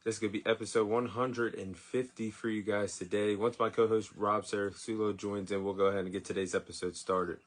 This is going to be episode 150 for you guys today. Once my co-host Rob Sarasulo joins in, we'll go ahead and get today's episode started.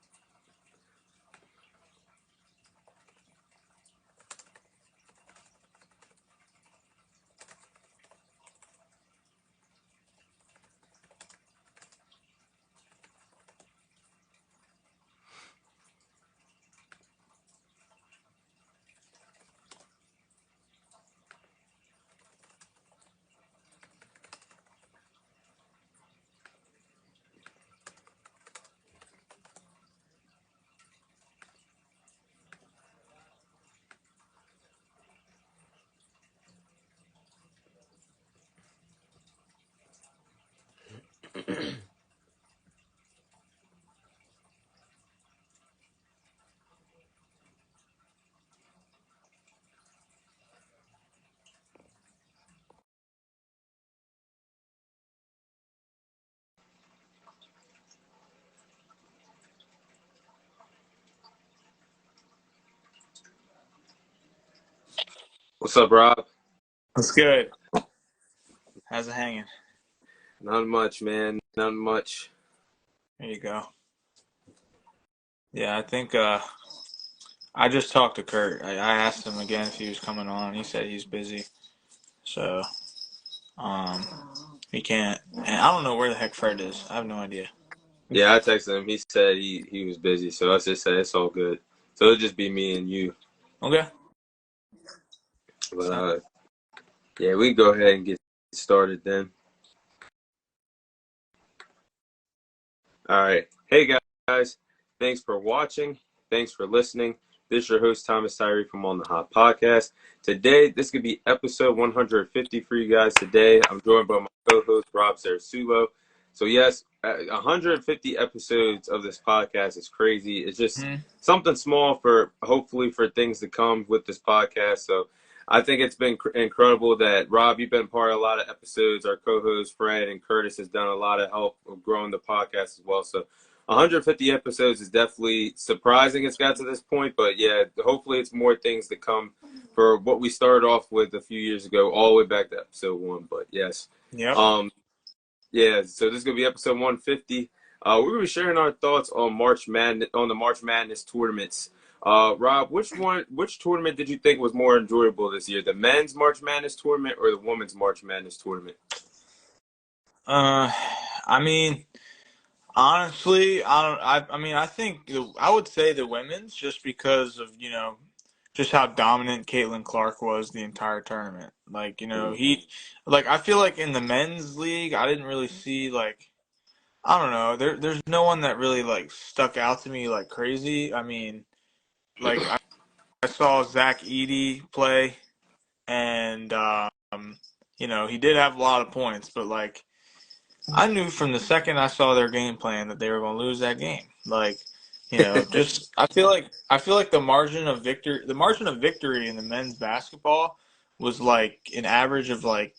What's up, Rob? That's good. How's it hanging? Not much, man. Not much. There you go. Yeah, I think I just talked to Kurt. I asked him again if he was coming on. He said he's busy, so um, he can't. And I don't know where the heck Fred is. I have no idea. Yeah, I texted him. He said he was busy, so I just said it's all good. So it'll just be me and you. Okay. But yeah, we can go ahead and get started then. All right. Hey, guys. Thanks for watching. Thanks for listening. This is your host, Thomas Tyree from Onthehop podcast. Today, this could be episode 150 for you guys today. I'm joined by my co-host, Rob Sarasulo. So, yes, 150 episodes of this podcast is crazy. It's just something small for, hopefully, for things to come with this podcast. So, I think it's been incredible that, Rob, you've been part of a lot of episodes. Our co-host, Fred, and Curtis has done a lot of help of growing the podcast as well. So 150 episodes is definitely surprising it's got to this point. But, yeah, hopefully it's more things to come for what we started off with a few years ago, all the way back to episode 1. But, yes. Yep. Yeah, so this is going to be episode 150. We're going to be sharing our thoughts on the March Madness tournaments. Rob, which tournament did you think was more enjoyable this year? The men's March Madness tournament or the women's March Madness tournament? I mean, honestly, I think I would say the women's just because of just how dominant Caitlin Clark was the entire tournament. Like I feel like in the men's league, I didn't really see I don't know. There's no one that really stuck out to me like crazy. I mean, I saw Zach Edey play, and he did have a lot of points, but I knew from the second I saw their game plan that they were going to lose that game. Just I feel like the margin of victory in the men's basketball was like an average of like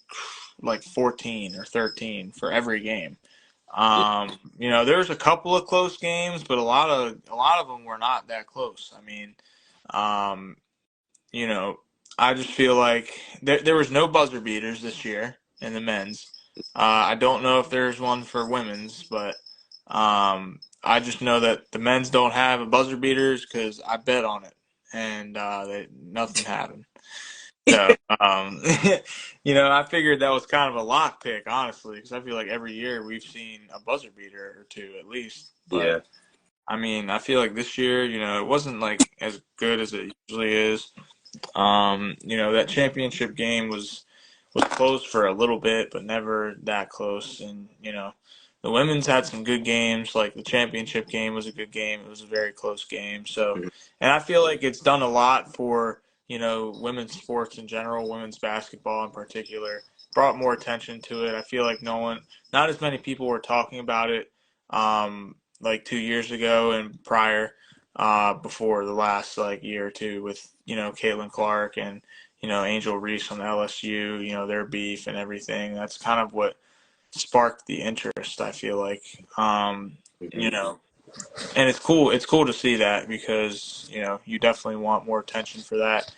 14 or 13 for every game. There's a couple of close games, but a lot of them were not that close. I mean, um, you know, I just feel like there was no buzzer beaters this year in the men's. I don't know if there's one for women's, but I just know that the men's don't have a buzzer beaters because I bet on it, and nothing happened. So, I figured that was kind of a lock pick, honestly, because I feel like every year we've seen a buzzer beater or two at least. Yeah. But I mean, I feel like this year, it wasn't as good as it usually is. That championship game was close for a little bit, but never that close. And the women's had some good games. Like the championship game was a good game. It was a very close game. So, and I feel like it's done a lot for women's sports in general, women's basketball in particular. Brought more attention to it. I feel like not as many people were talking about it like 2 years ago and prior. Before the last year or two with Caitlin Clark and Angel Reese from LSU, their beef and everything. That's kind of what sparked the interest. I feel like, and it's cool to see that because you definitely want more attention for that.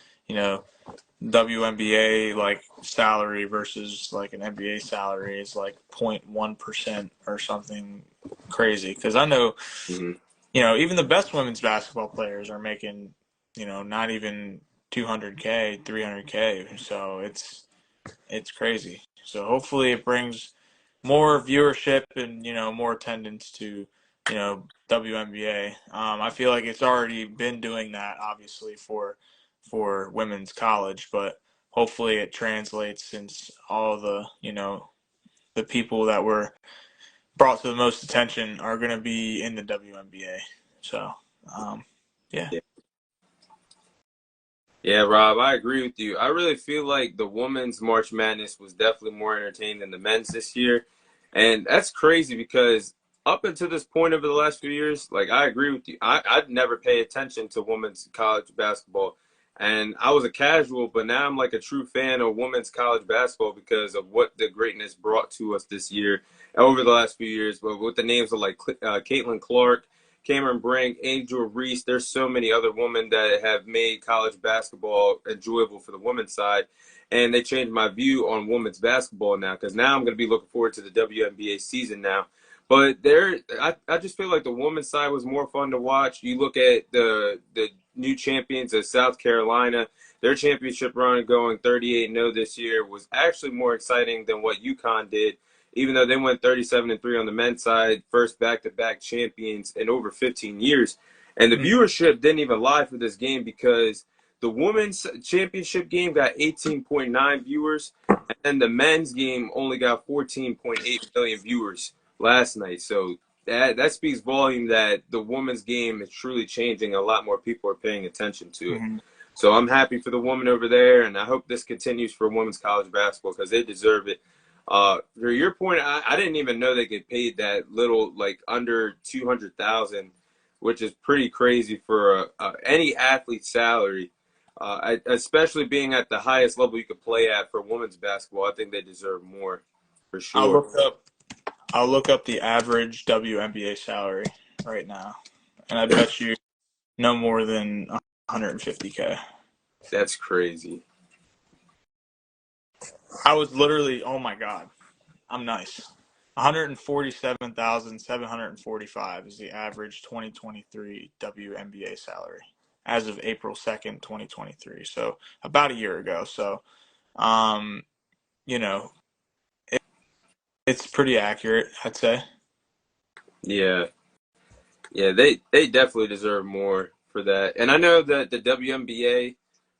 WNBA like salary versus like an NBA salary is like 0.1% or something crazy. Because I know, Hmm. even the best women's basketball players are making, not even 200K, 300K. So it's crazy. So hopefully it brings more viewership and more attendance to WNBA. I feel like it's already been doing that, obviously for women's college, but hopefully it translates since all the the people that were brought to the most attention are going to be in the WNBA. So um, yeah. Yeah. Yeah, Rob, I agree with you. I really feel like the women's March Madness was definitely more entertaining than the men's this year. And that's crazy because up until this point over the last few years, like I agree with you. I'd never pay attention to women's college basketball. And I was a casual, but now I'm like a true fan of women's college basketball because of what the greatness brought to us this year over the last few years. But with the names of like Caitlin Clark, Cameron Brink, Angel Reese. There's so many other women that have made college basketball enjoyable for the women's side. And they changed my view on women's basketball now because now I'm going to be looking forward to the WNBA season now. But I just feel like the women's side was more fun to watch. You look at the new champions of South Carolina, their championship run going 38-0 this year was actually more exciting than what UConn did, even though they went 37-3 on the men's side, first back-to-back champions in over 15 years. And the viewership didn't even lie for this game because the women's championship game got 18.9 viewers, and then the men's game only got 14.8 million viewers last night. So that speaks volume that the women's game is truly changing. A lot more people are paying attention to it. Mm-hmm. So I'm happy for the women over there, and I hope this continues for women's college basketball because they deserve it. For your point, I didn't even know they get paid that little, like under 200,000, which is pretty crazy for any athlete's salary. Especially being at the highest level you could play at for women's basketball, I think they deserve more, for I'll sure. look up I'll look up the average WNBA salary right now, and I bet you no more than 150K. That's crazy. I was literally, oh my god, I'm nice. 147,745 is the average 2023 WNBA salary as of April 2nd, 2023. So about a year ago. So, um, you know, it, it's pretty accurate, I'd say. Yeah, yeah, they definitely deserve more for that. And I know that the WNBA,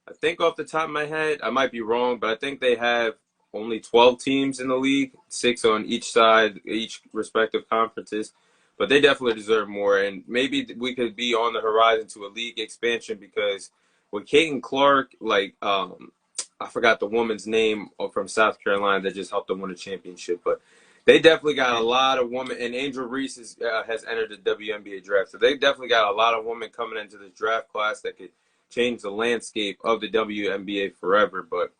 I think off the top of my head, I might be wrong, but I think they have only 12 teams in the league, six on each side, each respective conferences. But they definitely deserve more, and maybe we could be on the horizon to a league expansion because with Kaden Clark, like I forgot the woman's name from South Carolina that just helped them win a championship, but they definitely got a lot of women, and Angel Reese has entered the WNBA draft, so they definitely got a lot of women coming into this draft class that could change the landscape of the WNBA forever. But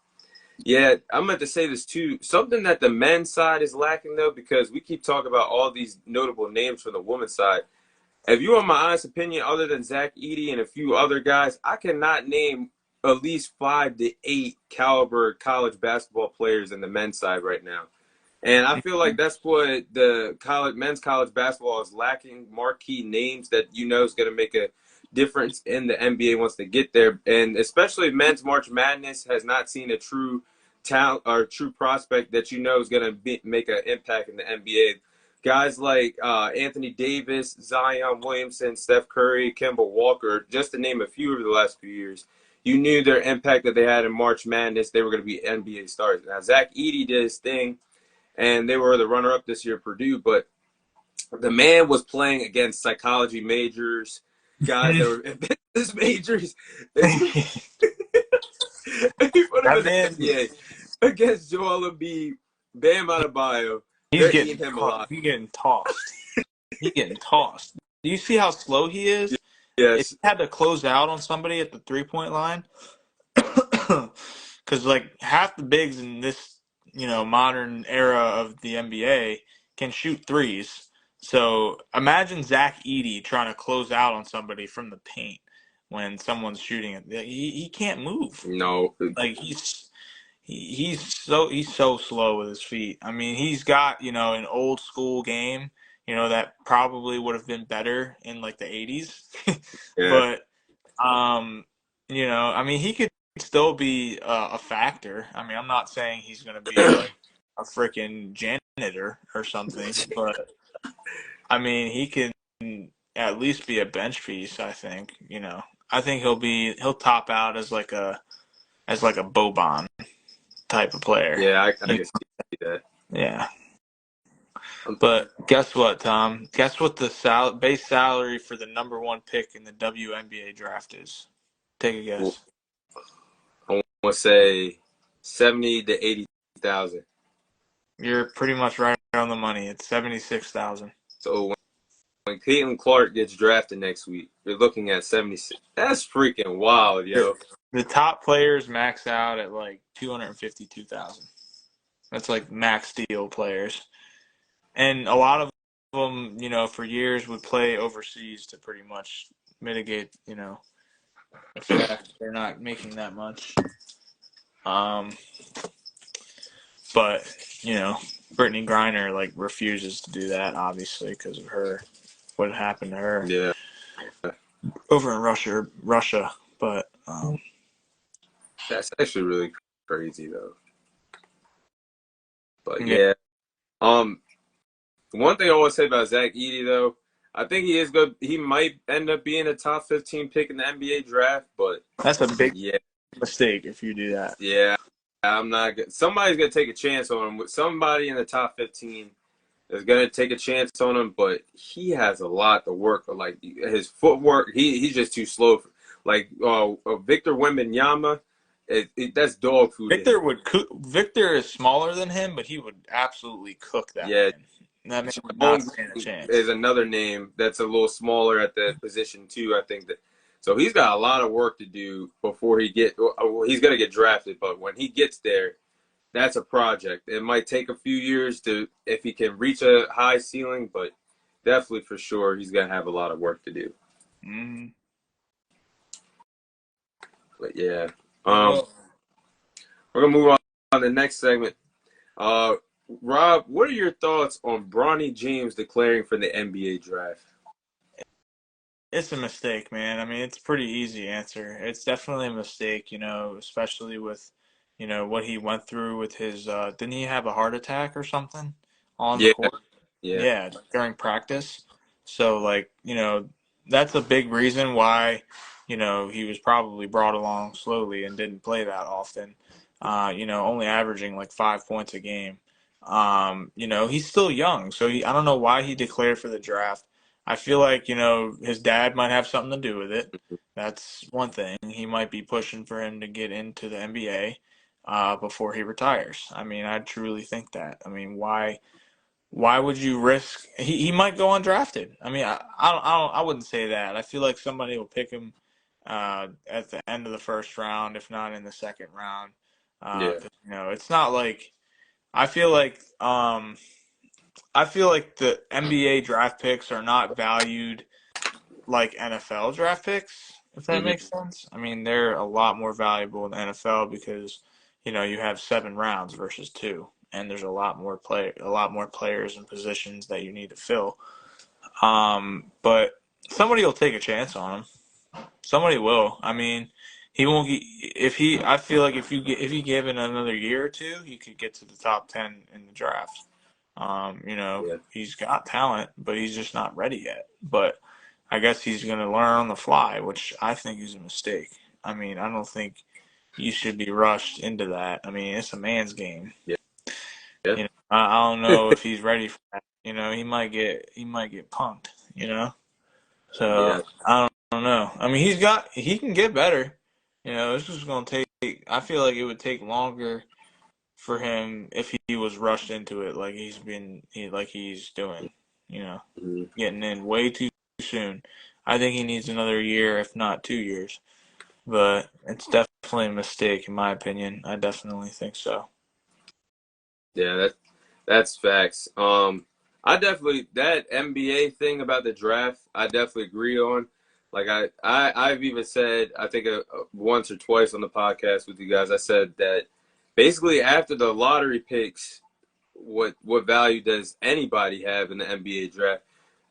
yeah, I'm meant to say this too. Something that the men's side is lacking though, because we keep talking about all these notable names from the women's side. If you want my honest opinion, other than Zach Edey and a few other guys, I cannot name at least 5 to 8 caliber college basketball players in the men's side right now. And I feel like that's what the men's college basketball is lacking: marquee names that you know is going to make a difference in the NBA once they get there. And especially men's March Madness has not seen a true talent or true prospect that you know is going to make an impact in the NBA. Guys like Anthony Davis, Zion Williamson, Steph Curry, Kemba Walker, just to name a few over the last few years. You knew their impact that they had in March Madness. They were going to be NBA stars. Now, Zach Edey did his thing, and they were the runner-up this year, Purdue. But the man was playing against psychology majors, guys that were in business majors. He put him That in the man, NBA against Joel Embiid, Bam Adebayo. he's They're getting eating him tossed. alive. He's getting tossed. He's getting tossed. Do you see how slow he is? If Yes. he had to close out on somebody at the 3-point line, because like half the bigs in this modern era of the NBA can shoot threes. So imagine Zach Edey trying to close out on somebody from the paint. when someone's shooting it. He can't move. No. Like he's so slow with his feet. I mean, he's got, an old school game, that probably would have been better in like the 80s. Yeah. But I mean, he could still be a factor. I mean, I'm not saying he's going to be like a freaking janitor or something, but I mean, he can at least be a bench piece, I think, I think he'll top out as like a Boban type of player. Yeah, I can see that. Yeah. Um, But guess what, Tom? Guess what the base salary for the number one pick in the WNBA draft is? Take a guess. I want to say 70 to 80,000. You're pretty much right on the money. It's 76,000. So when Caitlin Clark gets drafted next week, you're looking at 76. That's freaking wild, yo. The top players max out at like 252,000. That's like max deal players. And a lot of them, for years would play overseas to pretty much mitigate, the fact they're not making that much. But Brittany Griner like refuses to do that, obviously, because of what happened to her Yeah. over in Russia. But That's actually really crazy, though. But yeah, yeah. One thing I want to say about Zach Edey, though, I think he is good. He might end up being a top 15 pick in the NBA draft, but that's a big yeah, mistake if you do that. yeah, I'm not good. Somebody's gonna take a chance on him. Somebody in the top 15 is gonna take a chance on him, but he has a lot to work on. Like his footwork, he's just too slow. Like Victor Wembanyama, that's dog food to him. Victor is smaller than him, but he would absolutely cook that Yeah, man. That man would not Holmgren stand a chance. is another name that's a little smaller at the position too. I think that so he's got a lot of work to do before he's gonna get drafted. But when he gets there, that's a project. It might take a few years if he can reach a high ceiling, but definitely for sure he's gonna have a lot of work to do. Mm-hmm. But yeah, He will. we're gonna move on to the next segment. Uh, Rob, what are your thoughts on Bronny James declaring for the NBA draft? It's a mistake, man. I mean, it's a pretty easy answer. It's definitely a mistake, especially with, what he went through with his, didn't he have a heart attack or something on the Yeah, court? yeah, Yeah, during practice. So, like, that's a big reason why, he was probably brought along slowly and didn't play that often, only averaging like 5 points a game. He's still young, so I don't know why he declared for the draft. I feel like, his dad might have something to do with it. That's one thing. He might be pushing for him to get into the NBA before he retires. I mean, I truly think that. I mean, why would you risk? He might go undrafted. I mean, I wouldn't say that. I feel like somebody will pick him at the end of the first round, if not in the second round. yeah. 'Cause, it's not like I feel like the NBA draft picks are not valued like NFL draft picks, if that Hmm. makes sense. I mean, they're a lot more valuable in the NFL because, you have 7 rounds versus 2, and there's a lot more players and positions that you need to fill. But somebody will take a chance on him. Somebody will. I mean, he won't get, if he I feel like if he gave it another year or two, he could get to the top 10 in the draft. Yeah, He's got talent, but he's just not ready yet. But I guess he's going to learn on the fly, which I think is a mistake. I mean, I don't think you should be rushed into that. I mean, it's a man's game. yeah, yeah, I don't know if he's ready for that. He might get punked. So yeah, I don't know. I mean, he can get better. It's just going to take. I feel like it would take longer for him if he was rushed into it like he's doing. You know, mhm. getting in way too soon. I think he needs another year, if not 2 years. But it's definitely a mistake, in my opinion. I definitely think so. Yeah. That's facts. I definitely that NBA thing about the draft. I definitely agree on. Like I've even said, I think once or twice on the podcast with you guys, I said that basically after the lottery picks, what value does anybody have in the NBA draft?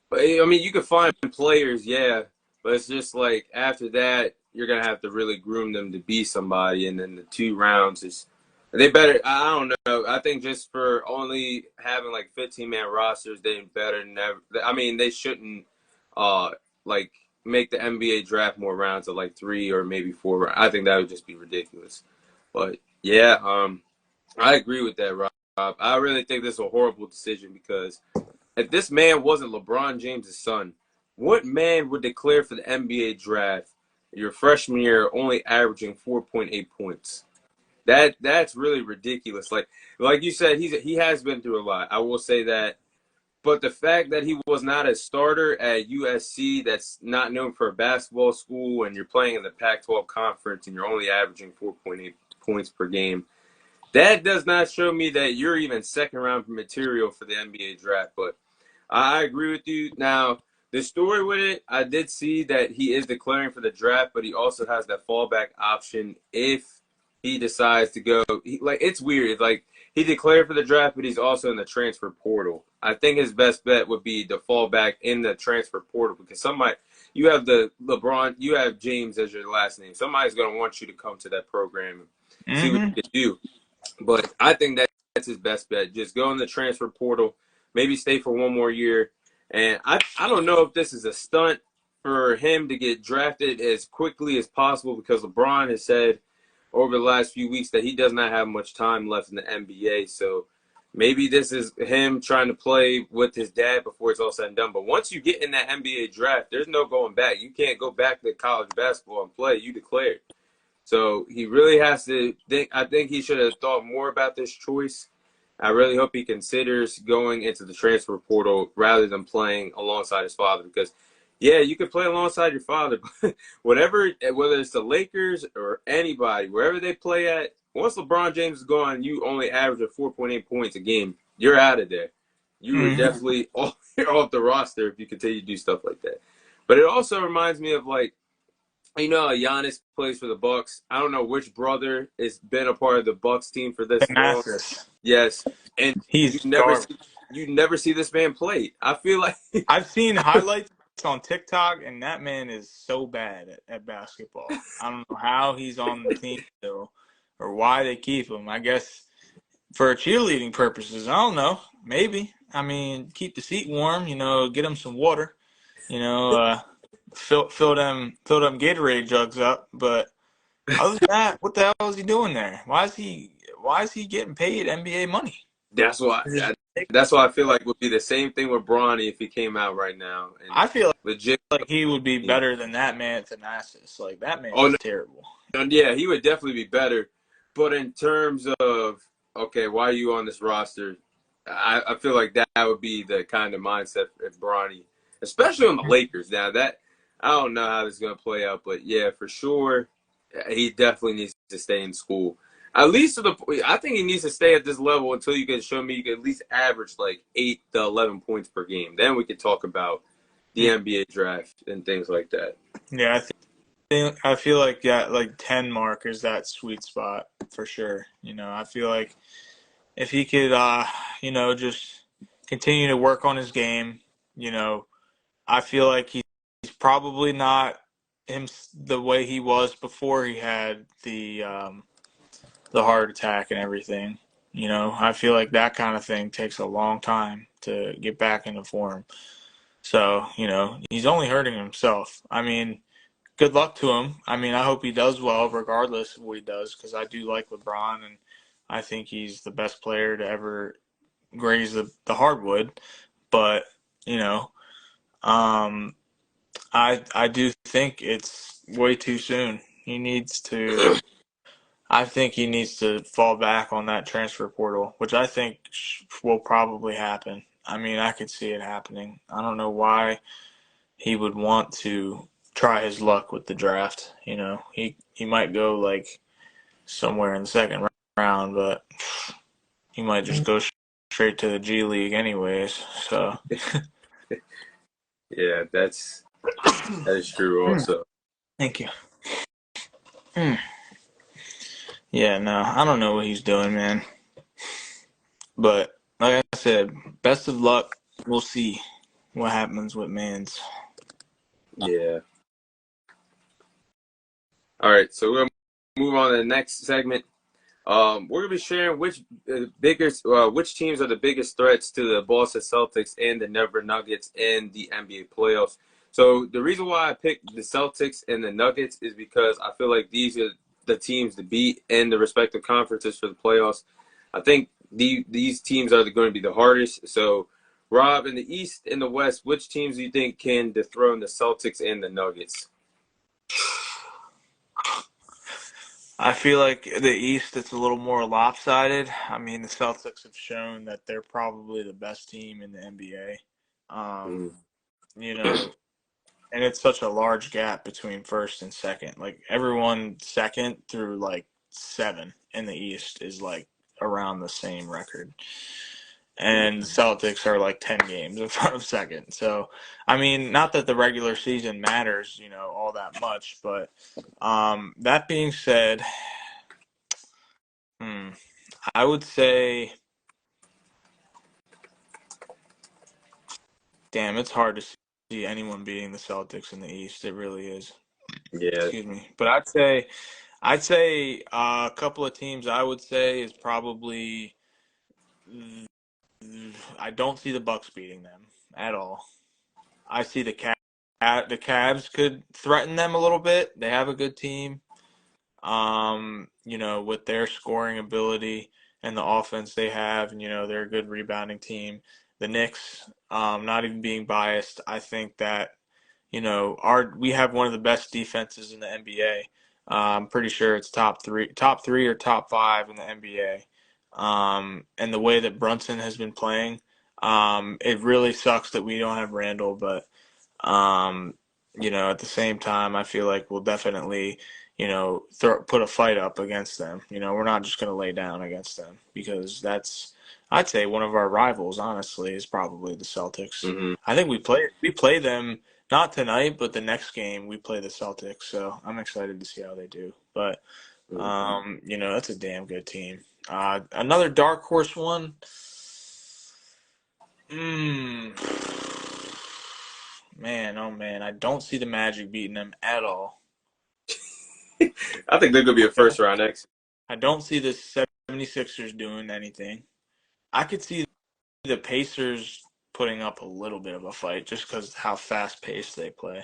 But I mean, you can find players, yeah, but it's just like after that, you're gonna have to really groom them to be somebody, and then the 2 rounds is they better. I don't know. I think just for only having like 15-man rosters, they better never. I mean, they shouldn't uh like make the NBA draft more rounds of like 3 or maybe 4 rounds. I think that would just be ridiculous. But yeah, I agree with that, Rob. I really think this is a horrible decision because if this man wasn't LeBron James' son, what man would declare for the NBA draft your freshman year only averaging 4.8 points? That's really ridiculous. Like you said, he has been through a lot. I will say that. But the fact that he was not a starter at USC, that's not known for a basketball school, and you're playing in the Pac-12 conference and you're only averaging 4.8 points per game, that does not show me that you're even second round material for the NBA draft. But I agree with you. Now, the story with it, I did see that he is declaring for the draft, but he also has that fallback option if he decides to go. It's weird. Like he declared for the draft, but he's also in the transfer portal. I think his best bet would be to fall back in the transfer portal because you have the LeBron, you have James as your last name. Somebody's going to want you to come to that program and see what Mm-hmm. you can do. But I think that's his best bet. Just go in the transfer portal, maybe stay for 1 more year. And I don't know if this is a stunt for him to get drafted as quickly as possible because LeBron has said over the last few weeks that he does not have much time left in the NBA. So maybe this is him trying to play with his dad before it's all said and done. But once you get in that NBA draft, there's no going back. You can't go back to college basketball and play. You declared. So he really has to think. I think he should have thought more about this choice. I really hope he considers going into the transfer portal rather than playing alongside his father. Because, yeah, you can play alongside your father, but whether it's the Lakers or anybody, wherever they play at, once LeBron James is gone, you only average a 4.8 points a game. You're out of there. You are Mm-hmm. definitely off the roster if you continue to do stuff like that. But it also reminds me of like Giannis plays for the Bucks. I don't know which brother has been a part of the Bucks team for this long. Thanasis. Yes, and you He's never garbage. see you never see this man play. I feel like I've seen highlights on TikTok, and that man is so bad at basketball. I don't know how he's on the team still or why they keep him. I guess for cheerleading purposes. I don't know. Maybe. I mean, keep the seat warm, get him some water, you know, uh, fill them Gatorade jugs up. But other than that, what the hell is he doing there? Why is he getting paid NBA money? that's why Just that's why I feel like would be the same thing with Bronny if he came out right now and I feel legit. like he would be better than that man Thanasis. Like that man Oh is no, terrible. yeah, he would definitely be better. But in terms of okay, why are you on this roster? I feel like that would be the kind of mindset if Bronny, especially on the Lakers. Now that I don't know how this is gonna play out, but yeah, for sure, he definitely needs to stay in school. At least I think he needs to stay at this level until you can show me you can at least average like 8 to 11 points per game. Then we could talk about the NBA draft and things like that. Yeah, I feel like that like 10 mark is that sweet spot for sure. I feel like if he could just continue to work on his game, you know, I feel like he's probably not him the way he was before he had the heart attack and everything. I feel like that kind of thing takes a long time to get back into form. So, he's only hurting himself. I mean, good luck to him. I mean, I hope he does well regardless of what he does because I do like LeBron and I think he's the best player to ever graze the hardwood. But, you know, um, I do think it's way too soon. I think he needs to fall back on that transfer portal, which I think will probably happen. I mean, I could see it happening. I don't know why he would want to try his luck with the draft. He might go like somewhere in the second round, but he might just go straight to the G League anyways. So Yeah, That is true also. Thank you. Mm. Yeah, no, I don't know what he's doing, man. But like I said, best of luck. We'll see what happens with Mans. Yeah. All right, so we're gonna move on to the next segment. We're gonna be sharing which teams are the biggest threats to the Boston Celtics and the Denver Nuggets in the NBA playoffs. So the reason why I picked the Celtics and the Nuggets is because I feel like these are the teams to beat in the respective conferences for the playoffs. I think these teams are going to be the hardest. So, Rob, in the East and the West, which teams do you think can dethrone the Celtics and the Nuggets? I feel like the East, it's a little more lopsided. I mean, the Celtics have shown that they're probably the best team in the NBA. Mm, You know, and it's such a large gap between first and second. Like everyone second through like seven in the East is like around the same record. And the Celtics are like 10 games in front of second. So, I mean, not that the regular season matters, all that much, but that being said, hmm, I would say, damn, it's hard to see anyone beating the Celtics in the East. It really is. yeah, Excuse me. But I'd say a couple of teams I would say is probably I don't see the Bucks beating them at all. I see the Cavs could threaten them a little bit. They have a good team. With their scoring ability and the offense they have, and they're a good rebounding team. The Knicks, not even being biased, I think that our we have one of the best defenses in the NBA. I'm pretty sure it's top three or top five in the NBA. And the way that Brunson has been playing, it really sucks that we don't have Randall, but um, at the same time, I feel like we'll definitely, put a fight up against them. We're not just going to lay down against them because I'd say one of our rivals, honestly, is probably the Celtics. hmm I think we play them not tonight, but the next game we play the Celtics. So I'm excited to see how they do. But that's a damn good team. Another dark horse one. Mm, man, oh man, I don't see the Magic beating them at all. I think they're gonna be a Okay. first round exit. I don't see the 76ers doing anything. I could see the Pacers putting up a little bit of a fight just because how fast paced they play.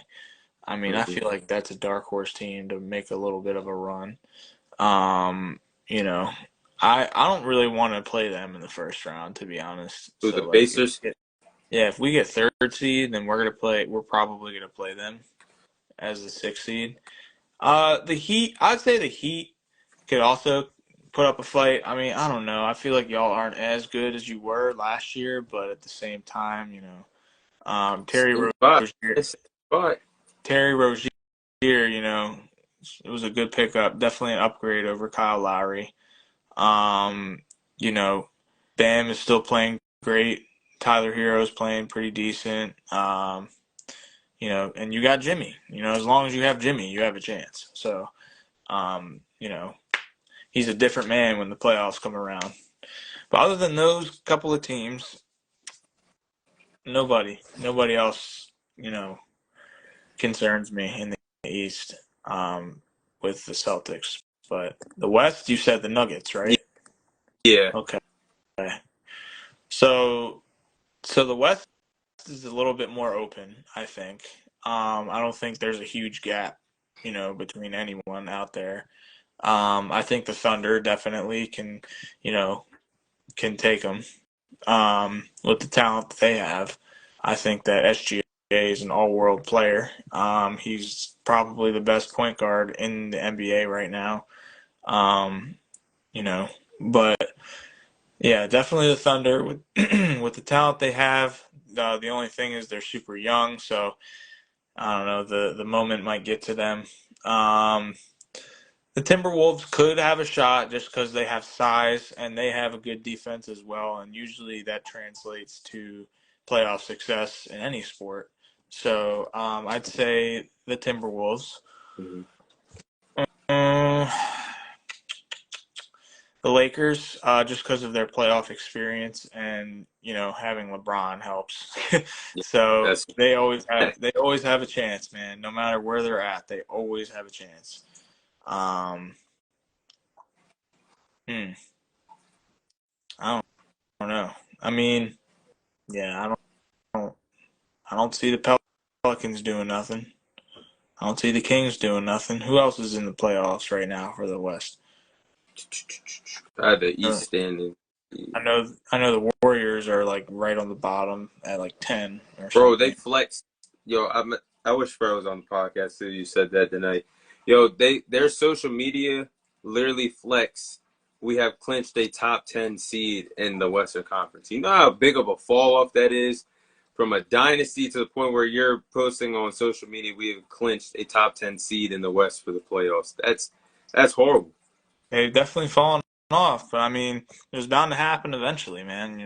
I mean, I hmm feel like that's a dark horse team to make a little bit of a run. Um, you know, I don't really want to play them in the first round, to be honest. Who So the like, Pacers? if we get third seed, then we're probably gonna play them as the sixth seed. The Heat, I'd say the Heat could also put up a fight. I mean, I don't know. I feel like y'all aren't as good as you were last year, but at the same time, Same spot. Same spot. Terry Rozier, it was a good pickup. Definitely an upgrade over Kyle Lowry. Um, you know, Bam is still playing great. Tyler Hero's playing pretty decent. And you got Jimmy. As long as you have Jimmy, you have a chance. So, um, you know, he's a different man when the playoffs come around. But other than those couple of teams, nobody else, concerns me in the East with the Celtics. But the West, you said the Nuggets, right? Yeah. Okay. So, so the West is a little bit more open, I think. I don't think there's a huge gap, between anyone out there. I think the Thunder definitely can take them with the talent that they have. I think that SGA is an all-world player. He's probably the best point guard in the NBA right now. Um, you know, but yeah, definitely the Thunder with with the talent they have. The only thing is they're super young, so I don't know. The moment might get to them. Um, The Timberwolves could have a shot just because they have size and they have a good defense as well, and usually that translates to playoff success in any sport. So I'd say the Timberwolves. Mhm. Uh, the Lakers, just because of their playoff experience and having LeBron helps. Yeah, So that's they always have a chance, man. No matter where they're at, they always have a chance. Um, hmm, I don't know. I mean, yeah, don't I don't see the Pelicans doing nothing. I don't see the Kings doing nothing. Who else is in the playoffs right now for the West? the Uh, East standing. I know the Warriors are like right on the bottom at like 10 or Bro, they something. flex. Yo, I wish Fred was on the podcast too. You said that tonight. Yo, their social media literally flex. We have clinched a top 10 seed in the Western Conference. You know how big of a fall off that is from a dynasty to the point where you're posting on social media. We have clinched a top 10 seed in the West for the playoffs. That's horrible. They've definitely fallen off, but I mean, it was bound to happen eventually, man.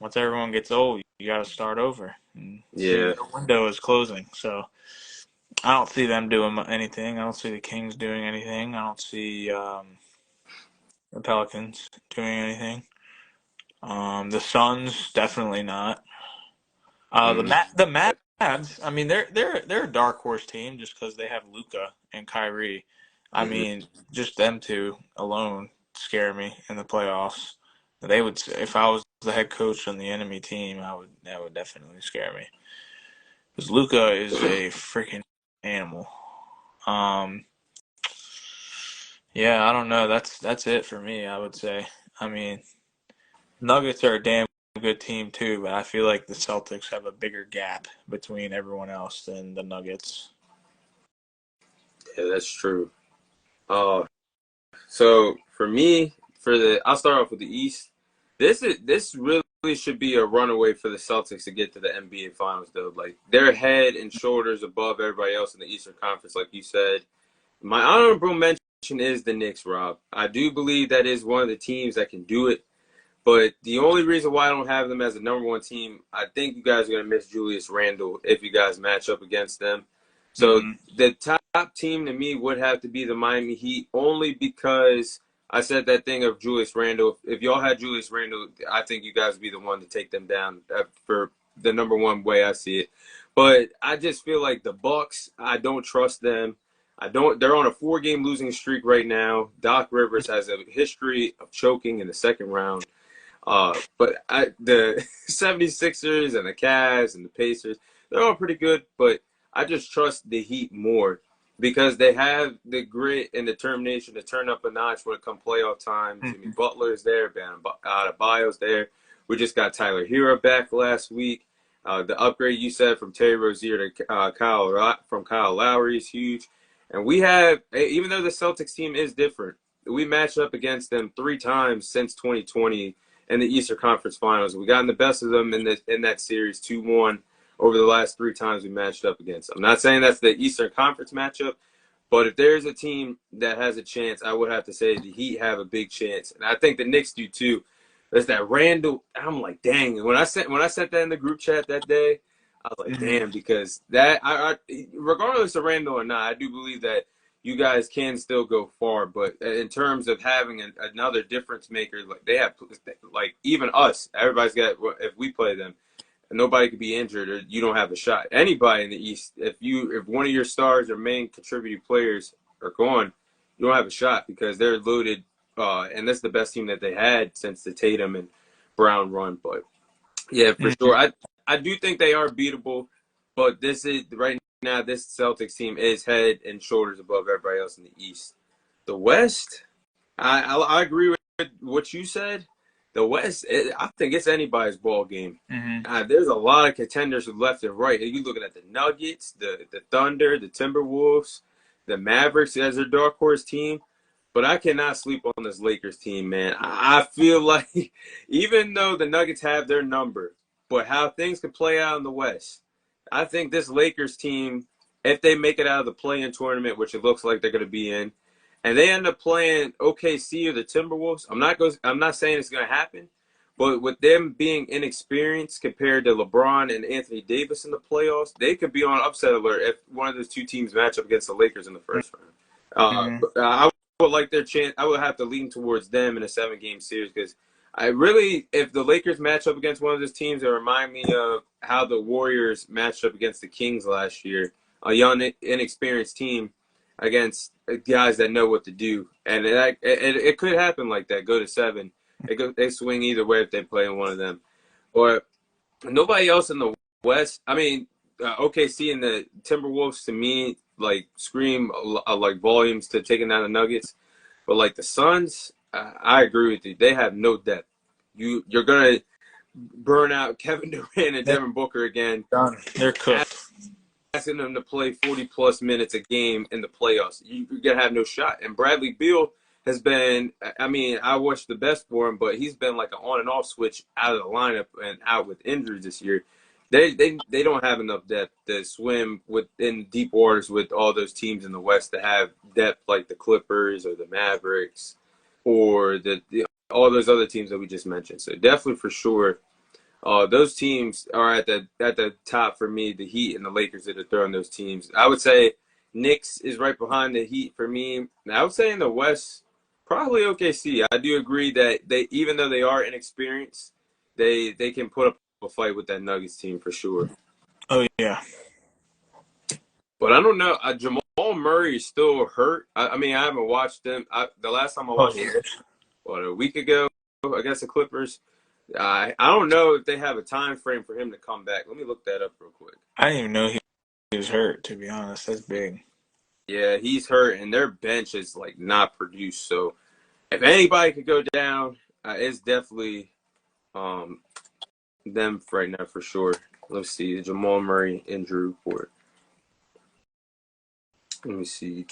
Once everyone gets old, you got to start over. And see, Yeah. their window is closing, so I don't see them doing anything. I don't see the Kings doing anything. I don't see the Pelicans doing anything. The Suns definitely not. The Mm. Mavs. I mean, they're a dark horse team just because they have Luca and Kyrie. I Mm-hmm. mean, just them two alone scare me in the playoffs. They would, if I was the head coach on the enemy team, that would definitely scare me because Luca is a freaking animal. Um, yeah, I don't know. That's it for me. I would say. I mean, Nuggets are a damn good team too, but I feel like the Celtics have a bigger gap between everyone else than the Nuggets. Yeah, that's true. So for me, I'll start off with the East. This really should be a runaway for the Celtics to get to the NBA Finals, though. Like they're head and shoulders above everybody else in the Eastern Conference, like you said. My honorable mention is the Knicks, Rob. I do believe that is one of the teams that can do it. But the only reason why I don't have them as a number one team, I think you guys are going to miss Julius Randle if you guys match up against them. So Mm-hmm. the top team to me would have to be the Miami Heat, only because I said that thing of Julius Randle. If y'all had Julius Randle, I think you guys would be the one to take them down for the number one way I see it. But I just feel like the Bucks, I don't trust them. I don't. They're on a 4-game losing streak right now. Doc Rivers has a history of choking in the second round. The 76ers and the Cavs and the Pacers, they're all pretty good, but I just trust the Heat more because they have the grit and determination to turn up a notch when it comes playoff time. Jimmy Mm-hmm. Butler is there, Bam Adebayo's there. We just got Tyler Hero back last week. The upgrade you said from Terry Rozier to Kyle Lowry is huge. And we have, even though the Celtics team is different, we matched up against them 3 times since 2020 in the Eastern Conference Finals. We gotten the best of them in that series 2-1 over the last 3 times we matched up against them. I'm not saying that's the Eastern Conference matchup, but if there's a team that has a chance, I would have to say the Heat have a big chance, and I think the Knicks do too. There's that Randall. I'm like, dang. When I sent that in the group chat that day, I was like, Mm-hmm. damn, because that regardless of Randall or not, I do believe that you guys can still go far. But in terms of having another difference maker, like they have, like even us, everybody's got. If we play them, nobody could be injured, or you don't have a shot. Anybody in the East, if one of your stars or main contributing players are gone, you don't have a shot because they're loaded. And that's the best team that they had since the Tatum and Brown run. But yeah, for Mm-hmm. sure. I do think they are beatable, but this is right now. This Celtics team is head and shoulders above everybody else in the East. The West, I agree with what you said. The West, I think it's anybody's ball game. Mm-hmm. There's a lot of contenders left and right. You looking at the Nuggets, the Thunder, the Timberwolves, the Mavericks as their dark horse team. But I cannot sleep on this Lakers team, man. I feel like even though the Nuggets have their number, but how things could play out in the West, I think this Lakers team, if they make it out of the play-in tournament, which it looks like they're going to be in, and they end up playing OKC or the Timberwolves, I'm not saying it's going to happen, But with them being inexperienced compared to LeBron and Anthony Davis in the playoffs, they could be on upset alert if one of those two teams match up against the Lakers in the first round. Mm-hmm. I would like their chance. I would have to lean towards them in a 7-game series because I really, if the Lakers match up against one of those teams, it remind me of how the Warriors matched up against the Kings last year, a young, inexperienced team against guys that know what to do, and it could happen like that. Go to 7. They swing either way if they play in one of them. Or nobody else in the West. I mean, OKC and the Timberwolves to me like scream like volumes to taking down the Nuggets. But like the Suns, I agree with you. They have no depth. You're gonna burn out Kevin Durant and They're Devin Booker again, done. They're cooked. asking them to play 40-plus minutes a game in the playoffs. You're going to have no shot. And Bradley Beal has been, I mean, I wish the best for him, but he's been like an on and off switch out of the lineup and out with injuries this year. They don't have enough depth to swim within deep waters with all those teams in the West that have depth like the Clippers or the Mavericks or all those other teams that we just mentioned. So definitely for sure, those teams are at the top for me. The Heat and the Lakers that are throwing those teams. I would say Knicks is right behind the Heat for me. And I would say in the West, probably OKC. I do agree that they, even though they are inexperienced, they can put up a fight with that Nuggets team for sure. Oh yeah. But I don't know. Jamal Murray is still hurt. I mean, I haven't watched him. The last time I Oh watched him, yeah. a week ago against the Clippers. I don't know if they have a time frame for him to come back. Let me look that up real quick. I didn't even know he was hurt. To be honest, that's big. Yeah, he's hurt, and their bench is like not produced. So if anybody could go down, it's definitely um, them right now for sure. Let's see the Jamal Murray injury report. Let me see.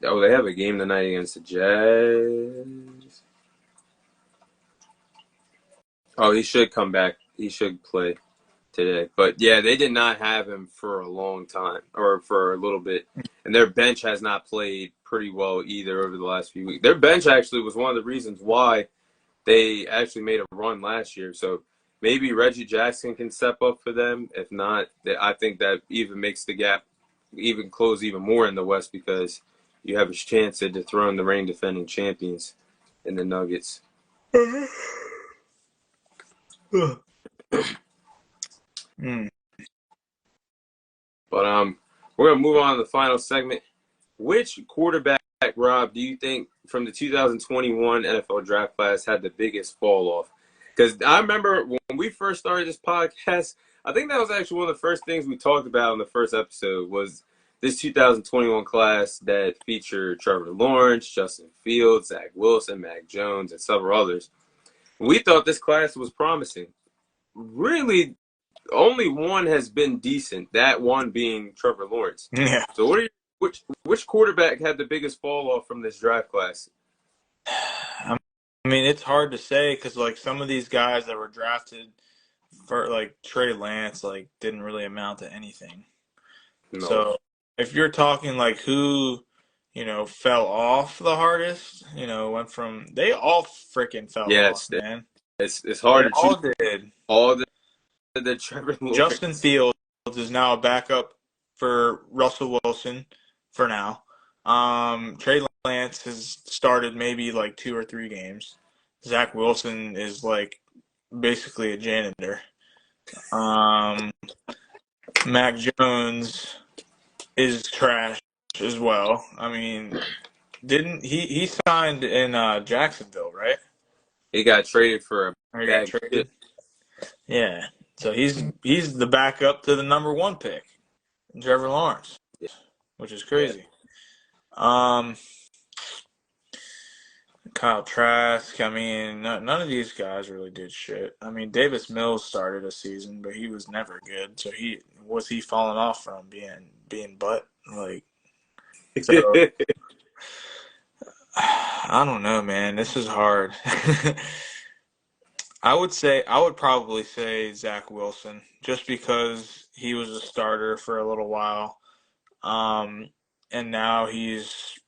Oh, they have a game tonight against the Jazz. Oh, he should come back. He should play today. But yeah, they did not have him for a long time or for a little bit. And their bench has not played pretty well either over the last few weeks. Their bench actually was one of the reasons why they actually made a run last year. So maybe Reggie Jackson can step up for them. If not, I think that even makes the gap even close even more in the West because you have a chance to dethrone the reigning defending champions in the Nuggets. Mm. But we're gonna move on to the final segment. Which quarterback, Rob, do you think from the 2021 NFL draft class had the biggest fall off? Because I remember when we first started this podcast, I think that was actually one of the first things we talked about in the first episode was this 2021 class that featured Trevor Lawrence, Justin Fields, Zach Wilson, Mac Jones, and several others. We thought this class was promising. Really, only one has been decent. That one being Trevor Lawrence. Yeah. So which quarterback had the biggest fall off from this draft class? I mean, it's hard to say because like some of these guys that were drafted for like Trey Lance like didn't really amount to anything. No. So if you're talking like who, fell off the hardest, went from they all freaking fell off, Yes, man. it's They hard to choose all did. all the Trevor Justin Lawrence. Fields is now a backup for Russell Wilson for now. Trey Lance has started maybe like 2 or 3 games. Zach Wilson is like basically a janitor. Um, Mac Jones is trash as well. I mean, didn't he signed in Jacksonville, right? He got traded for a Or he got bag of shit. traded. Yeah. So he's the backup to the number 1 pick, Trevor Lawrence, which is Yeah. crazy. Um, Kyle Trask. I mean, none of these guys really did shit. I mean, Davis Mills started a season, but he was never good. So he falling off from being butt like so. I don't know, man. This is hard. I would probably say Zach Wilson, just because he was a starter for a little while, and now he's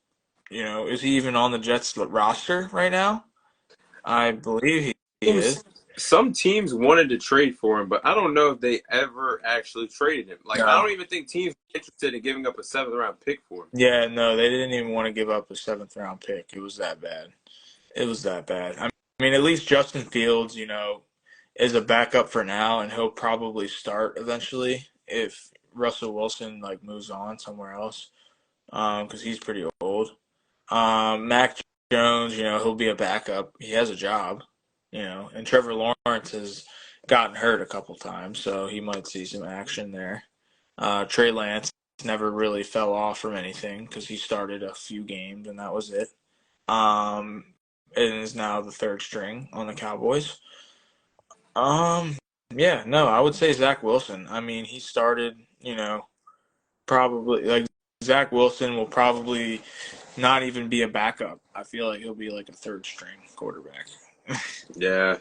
Is he even on the Jets roster right now? I believe he is. Some teams wanted to trade for him, but I don't know if they ever actually traded him. Like, I No. don't even think teams are interested in giving up a 7th-round pick for him. Yeah, no, they didn't even want to give up a seventh round pick. It was that bad. It was that bad. I mean, at least Justin Fields, is a backup for now, and he'll probably start eventually if Russell Wilson like moves on somewhere else, because he's pretty old. Mac Jones, he'll be a backup. He has a job, and Trevor Lawrence has gotten hurt a couple times, so he might see some action there. Trey Lance never really fell off from anything because he started a few games and that was it. Um, and is now the third string on the Cowboys. Um, yeah, no, I would say Zach Wilson. I mean, he started, probably like Zach Wilson will probably not even be a backup. I feel like he'll be like a third string quarterback. Yeah.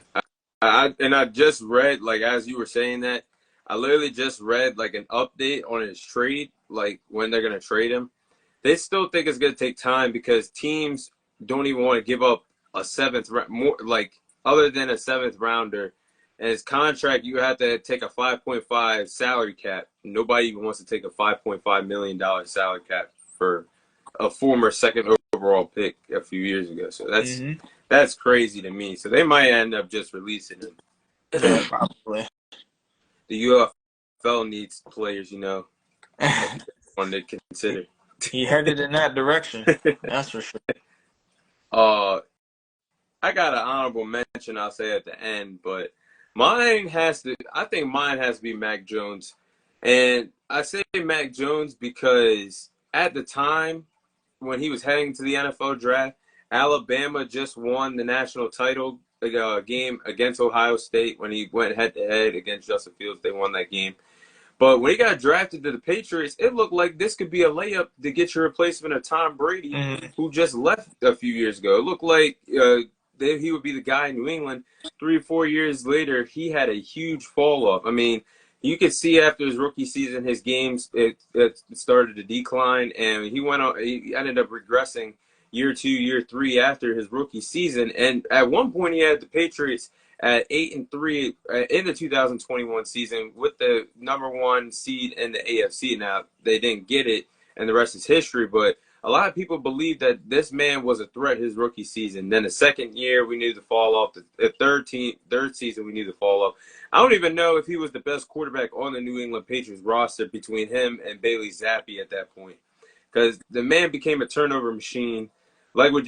I just read, like, as you were saying that, I literally just read, like, an update on his trade, like, when they're going to trade him. They still think it's going to take time because teams don't even want to give up a more like other than a 7th-rounder. And his contract, you have to take a 5.5 salary cap. Nobody even wants to take a $5.5 million salary cap for a former second overall pick a few years ago. So Mm-hmm. that's crazy to me. So they might end up just releasing him. Yeah, probably. The UFL needs players, like one to consider. He headed in that direction. That's for sure. uh, I got an honorable mention I'll say at the end, but I think mine has to be Mac Jones. And I say Mac Jones because at the time when he was heading to the NFL draft, Alabama just won the national title game against Ohio State when he went head to head against Justin Fields. They won that game. But when he got drafted to the Patriots, it looked like this could be a layup to get your replacement of Tom Brady, Mm-hmm. who just left a few years ago. It looked like he would be the guy in New England. 3 or 4 years later, he had a huge fall off. I mean, you could see after his rookie season, his games it started to decline, and he ended up regressing year 2, year 3 after his rookie season. And at one point, he had the Patriots at 8-3 in the 2021 season with the #1 seed in the AFC. Now they didn't get it, and the rest is history. But a lot of people believe that this man was a threat his rookie season. Then the second year we knew the fall off. The third season we knew the fall off. I don't even know if he was the best quarterback on the New England Patriots roster between him and Bailey Zappi at that point, because the man became a turnover machine. Like we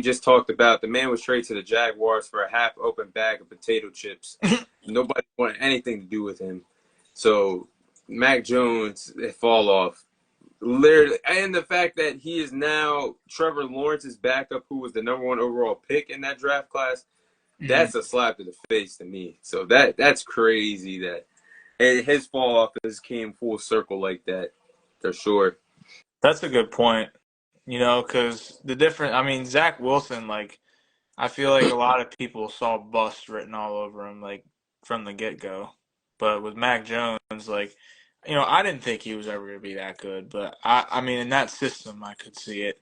just talked about, the man was traded to the Jaguars for a half-open bag of potato chips. Nobody wanted anything to do with him. So Mac Jones fall off. Literally, and the fact that he is now Trevor Lawrence's backup, who was the #1 overall pick in that draft class, Mm-hmm. that's a slap to the face to me. So that's crazy that his fall off just came full circle like that, for sure. That's a good point. Because I mean, Zach Wilson, like, I feel like a lot of people saw bust written all over him, like, from the get go. But with Mac Jones, like, I didn't think he was ever going to be that good. But I mean, in that system, I could see it.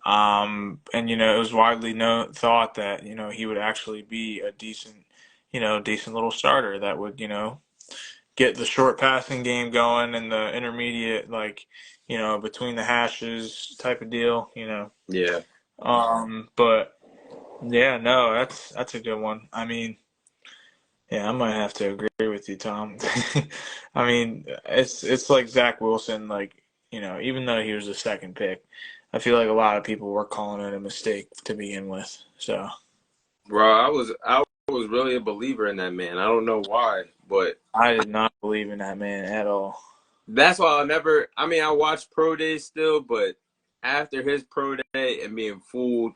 And, it was widely thought that, he would actually be a decent little starter that would, get the short passing game going and the intermediate, like, between the hashes type of deal. Yeah. But yeah, no, that's a good one. I mean, yeah, I might have to agree with you, Tom. I mean, it's like Zach Wilson, like, even though he was a second pick, I feel like a lot of people were calling it a mistake to begin with. So Bro, I was really a believer in that man. I don't know why, but I did not believe in that man at all. that's why I watch pro days still, but after his pro day and being fooled,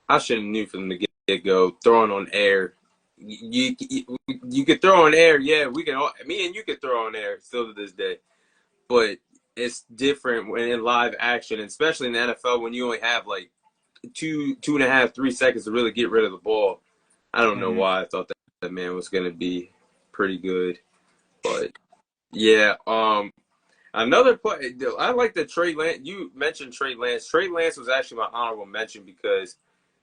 I should have knew from the get go. Throwing on air, you could throw on air. Yeah, we can. Me and you could throw on air still to this day, but it's different when in live action, especially in the NFL when you only have like 2.5, 3 seconds to really get rid of the ball. I don't know Hmm. why I thought that man was gonna be pretty good, but yeah. Another play, I like the Trey Lance. You mentioned Trey Lance. Trey Lance was actually my honorable mention because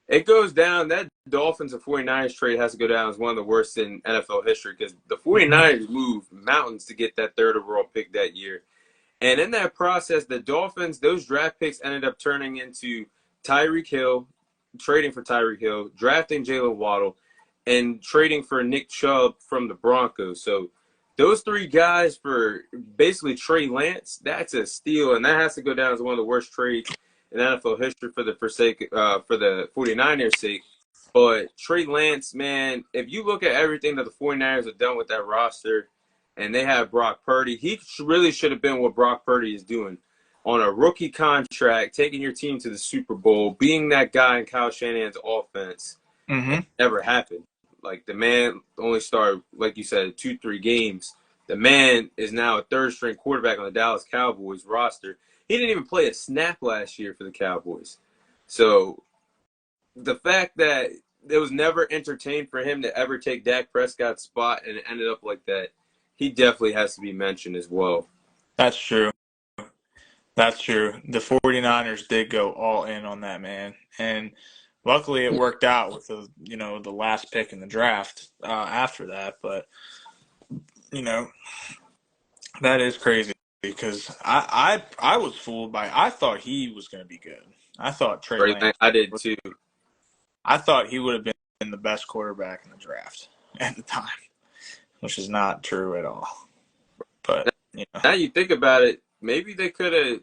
it goes down. That Dolphins and 49ers trade has to go down as one of the worst in NFL history because the Hmm. 49ers moved mountains to get that third overall pick that year. And in that process, the Dolphins, those draft picks ended up turning into Tyreek Hill, trading for Tyreek Hill, drafting Jalen Waddle, and trading for Nick Chubb from the Broncos. So those three guys for basically Trey Lance, that's a steal, and that has to go down as one of the worst trades in NFL history for the 49ers sake. But Trey Lance, man, if you look at everything that the 49ers have done with that roster, and they have Brock Purdy, he really should have been what Brock Purdy is doing on a rookie contract, taking your team to the Super Bowl, being that guy in Kyle Shanahan's offense. It Hmm. never happened. Like the man only started, like you said, 2-3 games. The man is now a third string quarterback on the Dallas Cowboys roster. He didn't even play a snap last year for the Cowboys. So the fact that it was never entertained for him to ever take Dak Prescott's spot and it ended up like that, he definitely has to be mentioned as well. That's true. That's true. The 49ers did go all in on that man, and luckily it worked out with the last pick in the draft after that. But you know that is crazy because I was fooled by I thought he was going to be good. I thought Trey Right? Lance. I did too. I thought he would have been the best quarterback in the draft at the time, which is not true at all. But Now you think about it, maybe they could have.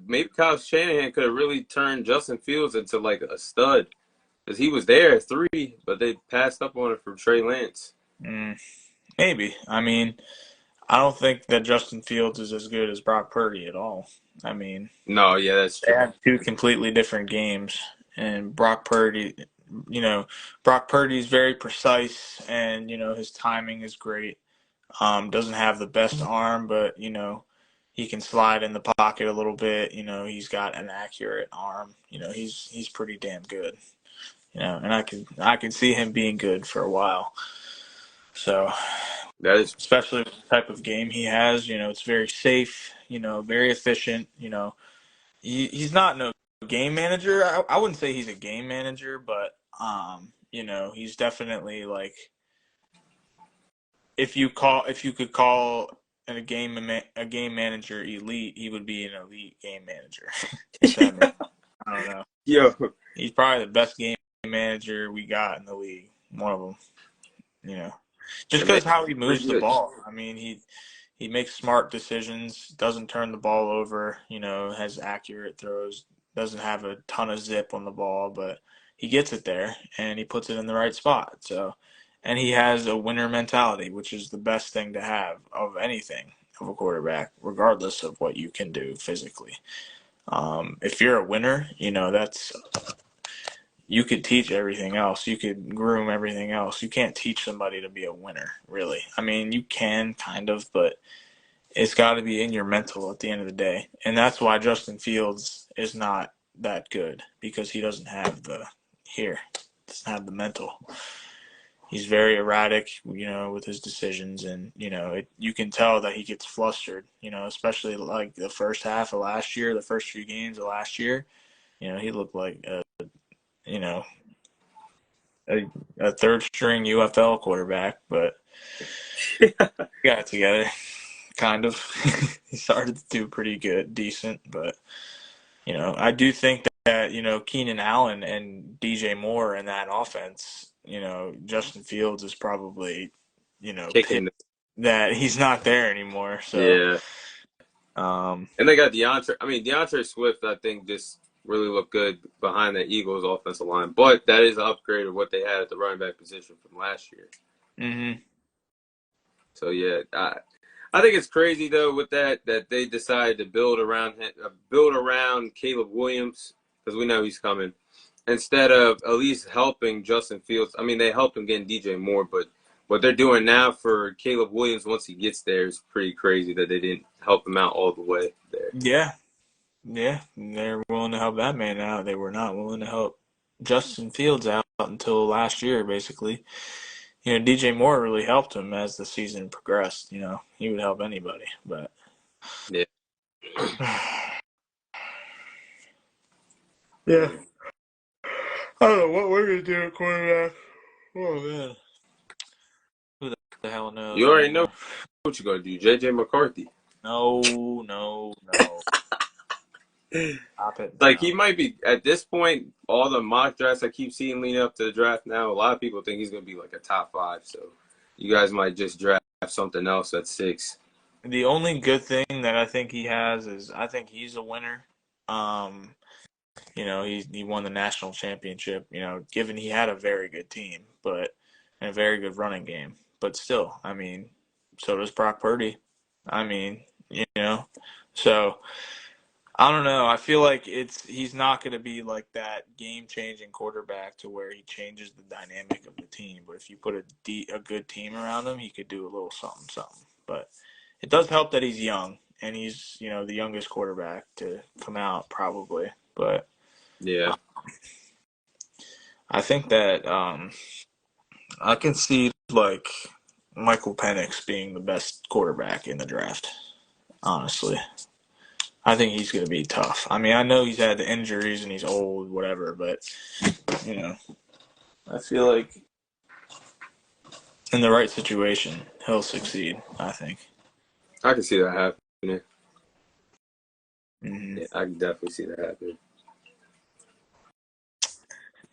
Maybe Kyle Shanahan could have really turned Justin Fields into like a stud because he was there at 3, but they passed up on it for Trey Lance. mm, maybe. I mean, I don't think that Justin Fields is as good as Brock Purdy at all. I mean, No, yeah, that's they true. have two completely different games, and you know, Brock Purdy's very precise, and his timing is great. Doesn't have the best arm, but he can slide in the pocket a little bit. He's got an accurate arm. He's pretty damn good. And I can see him being good for a while. So, That is especially with the type of game he has, it's very safe. Very efficient. He's not no game manager. I wouldn't say he's a game manager, but he's definitely like if you could call a game manager elite, he would be an elite game manager. If that makes I don't know. yo. He's probably the best game manager we got in the league. One of them, you know, just Yeah, man, because how he pretty moves the good. ball. I mean, he makes smart decisions, doesn't turn the ball over, has accurate throws, doesn't have a ton of zip on the ball, but he gets it there and he puts it in the right spot. So, and he has a winner mentality, which is the best thing to have of anything of a quarterback, regardless of what you can do physically. If you're a winner, that's you could teach everything else. You could groom everything else. You can't teach somebody to be a winner, really. I mean, you can kind of, but it's got to be in your mental at the end of the day. And that's why Justin Fields is not that good because he doesn't have doesn't have the mental. He's very erratic, with his decisions, and you can tell that he gets flustered. Especially like the first half of last year, the first few games of last year. He looked like you know a third string UFL quarterback, but he got it together, kind of. He started to do pretty good, decent, but I do think that Keenan Allen and DJ Moore in that offense, Justin Fields is probably pissed Kicking. that he's not there anymore. So, Yeah, um, and they got DeAndre. I mean, DeAndre Swift, I think, just really looked good behind the Eagles' offensive line. But that is an upgrade of what they had at the running back position from last year. mhm. So yeah, I think it's crazy though with that they decided to build around Caleb Williams because we know he's coming instead of at least helping Justin Fields. I mean, they helped him getting DJ Moore, but what they're doing now for Caleb Williams once he gets there is pretty crazy that they didn't help him out all the way there. Yeah, yeah, they're willing to help that man out. They were not willing to help Justin Fields out until last year, basically. DJ Moore really helped him as the season progressed. He would help anybody, but Yeah. Yeah. I don't know what we're gonna do at quarterback. Oh man. Who the hell knows You already know anymore? what you're gonna do, JJ McCarthy. No, no, no. Stop it Like now. he might be at this point. All the mock drafts I keep seeing leading up to the draft now, a lot of people think he's gonna be like a top 5. So you guys might just draft something else at 6. The only good thing that I think he has is I think he's a winner. Um, he won the national championship. Given he had a very good team, but and a very good running game, but still, I mean, so does Brock Purdy. I mean, so I don't know. I feel like he's not going to be like that game-changing quarterback to where he changes the dynamic of the team. But if you put a good team around him, he could do a little something, something. But it does help that he's young and he's the youngest quarterback to come out probably. But Yeah, I think that I can see like Michael Penix being the best quarterback in the draft. Honestly, I think he's going to be tough. I mean, I know he's had the injuries and he's old, whatever, but you know, I feel like in the right situation, he'll succeed. I think. I can see that happening. Mm-hmm. Yeah, I can definitely see that happening.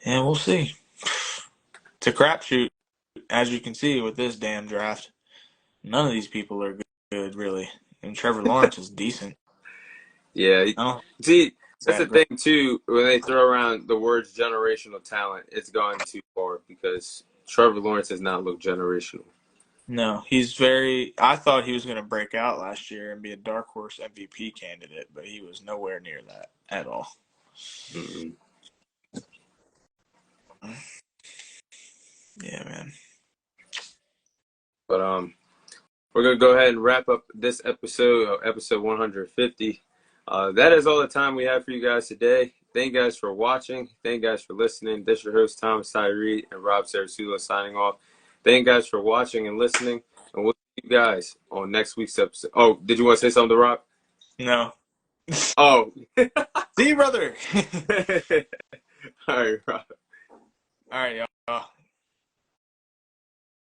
And we'll see. It's a crapshoot, as you can see with this damn draft. None of these people are good, really. And Trevor Lawrence is decent. Yeah, I don't see, think that's the that great. thing too. When they throw around the words generational talent, it's gone too far because Trevor Lawrence does not look generational. No, he's very. I thought he was going to break out last year and be a dark horse MVP candidate, but he was nowhere near that at all. Mm-mm. Yeah, man. But we're gonna go ahead and wrap up this episode, episode 150. That is all the time we have for you guys today. Thank you guys for watching. Thank you guys for listening. This is your host Thomas Tyree and Rob Sarasulo signing off. Thank you guys for watching and listening, and we'll see you guys on next week's episode. Oh, did you want to say something to Rob? No. Oh, See you, brother. all right, Rob. All right, y'all.